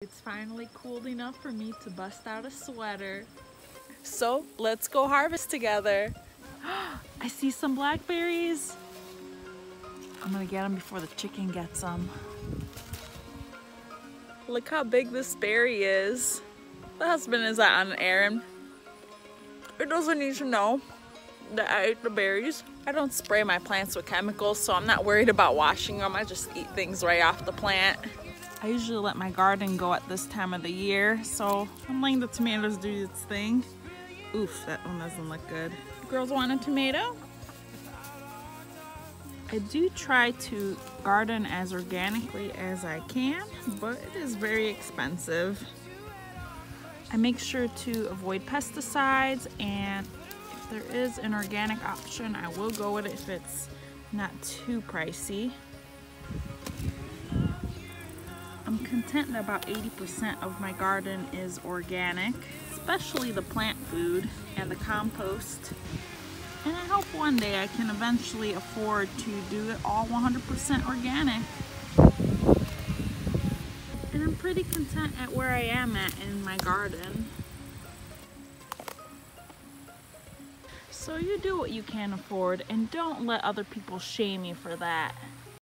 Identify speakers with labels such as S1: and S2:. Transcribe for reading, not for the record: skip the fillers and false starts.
S1: It's finally cooled enough for me to bust out a sweater.
S2: So let's go harvest together.
S1: I see some blackberries. I'm gonna get them before the chicken gets them.
S2: Look how big this berry is. The husband is out on an errand. It doesn't need to know that I ate the berries. I don't spray my plants with chemicals, so I'm not worried about washing them. I just eat things right off the plant.
S1: I usually let my garden go at this time of the year, so I'm letting the tomatoes do its thing. Oof, that one doesn't look good. Girls want a tomato? I do try to garden as organically as I can, but it is very expensive. I make sure to avoid pesticides, and if there is an organic option, I will go with it if it's not too pricey. I'm content that about 80% of my garden is organic, especially the plant food and the compost. And I hope one day I can eventually afford to do it all 100% organic. And I'm pretty content at where I am at in my garden. So you do what you can afford and don't let other people shame you for that.